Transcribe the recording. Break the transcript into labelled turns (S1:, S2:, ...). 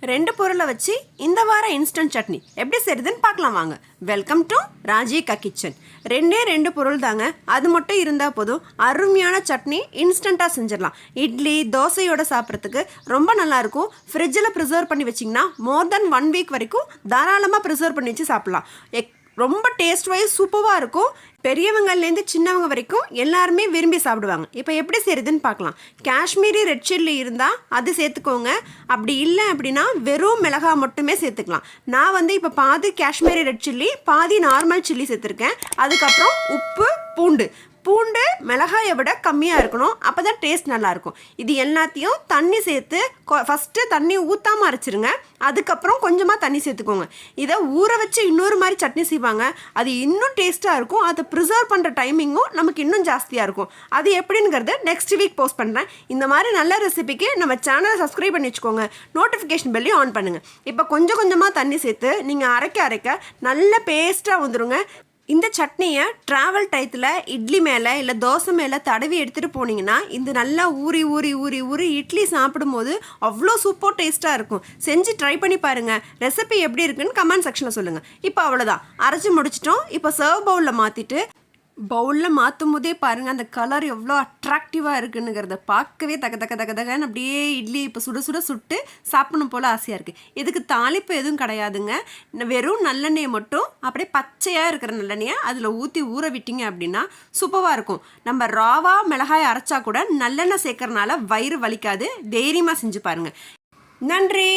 S1: ரெண்டு பொருளை வச்சு இந்த வார இன்ஸ்டன்ட் சட்னி எப்படி செய்யுதுன்னு பார்க்கலாம் வாங்க. Welcome to Rajika kitchen. ரெண்டு பொருள் தாங்க, அது மட்டும் இருந்தால் போதும். அருமையான சட்னி இன்ஸ்டண்ட்டாக செஞ்சிடலாம். இட்லி தோசையோடு சாப்பிட்றதுக்கு ரொம்ப நல்லாயிருக்கும். ஃப்ரிட்ஜில் ப்ரிசர்வ் பண்ணி வச்சிங்கன்னா மோர் தென் 1 வீக் வரைக்கும் தாராளமாக ப்ரிசர்வ் பண்ணி வச்சு சாப்பிட்லாம். ரொம்ப டேஸ்ட் வைஸ் சூப்பராக இருக்கும். பெரியவங்கள்லேருந்து சின்னவங்க வரைக்கும் எல்லாருமே விரும்பி சாப்பிடுவாங்க. இப்போ எப்படி செய்யுதுன்னு பார்க்கலாம். காஷ்மீரி ரெட் சில்லி இருந்தால் அது சேர்த்துக்கோங்க. அப்படி இல்லை அப்படின்னா வெறும் மிளகாய் மட்டுமே சேர்த்துக்கலாம். நான் இப்போ பாதி காஷ்மீரி ரெட் சில்லி பாதி நார்மல் சில்லி சேர்த்துருக்கேன். அதுக்கப்புறம் உப்பு பூண்டு மிளகாயை விட கம்மியாக இருக்கணும், அப்போ தான் டேஸ்ட் நல்லாயிருக்கும். இது எல்லாத்தையும் தண்ணி சேர்த்து ஃபஸ்ட்டு தண்ணி ஊற்றாமல் அரைச்சிருங்க. அதுக்கப்புறம் கொஞ்சமாக தண்ணி சேர்த்துக்கோங்க. இதை ஊற வச்சு இன்னொரு மாதிரி சட்னி செய்வாங்க, அது இன்னும் டேஸ்ட்டாக இருக்கும். அதை ப்ரிசர்வ் பண்ணுற டைமிங்கும் நமக்கு இன்னும் ஜாஸ்தியாக இருக்கும். அது எப்படிங்கிறது நெக்ஸ்ட் வீக் போஸ்ட் பண்ணுறேன். இந்த மாதிரி நல்ல ரெசிபிக்கு நம்ம சேனலை சப்ஸ்கிரைப் பண்ணி வச்சுக்கோங்க. நோட்டிஃபிகேஷன் பெல்லையும் ஆன் பண்ணுங்கள். இப்போ கொஞ்சம் கொஞ்சமாக தண்ணி சேர்த்து நீங்கள் அரைக்க நல்ல பேஸ்ட்டாக வந்துடுங்க. இந்த சட்னியை ட்ராவல் டயத்தில் இட்லி மேலே இல்லை தோசை மேலே தடவி எடுத்துகிட்டு போனீங்கன்னா இது நல்லா ஊறி இட்லி சாப்பிடும்போது அவ்வளோ சூப்பர் டேஸ்ட்டாக இருக்கும். செஞ்சு ட்ரை பண்ணி பாருங்கள். ரெசிபி எப்படி இருக்குன்னு கமெண்ட் செக்ஷனில் சொல்லுங்கள். இப்போ அவ்வளோதான், அரைச்சி முடிச்சிட்டோம். இப்போ சர்வ் பவுலில் மாற்றிட்டு பவுலில் மாற்றும் போதே பாருங்கள் அந்த கலர் எவ்வளோ அட்ராக்டிவாக இருக்குன்னுங்கிறத பார்க்கவே தகன்னு அப்படியே இட்லி இப்போ சுட்டு சாப்பிடணும் போல் ஆசையாக இருக்குது. இதுக்கு தாளிப்பு எதுவும் கிடையாதுங்க. வெறும் நல்லெண்ணெயை மட்டும் அப்படியே பச்சையாக இருக்கிற நல்லெண்ணெயை அதில் ஊற்றி ஊற விட்டிங்க அப்படின்னா சூப்பராக இருக்கும். நம்ம ராவா மிளகாய் அரைச்சா கூட நல்லெண்ணெய் சேர்க்கறனால வயிறு வலிக்காது. தைரியமாக செஞ்சு பாருங்கள். நன்றி.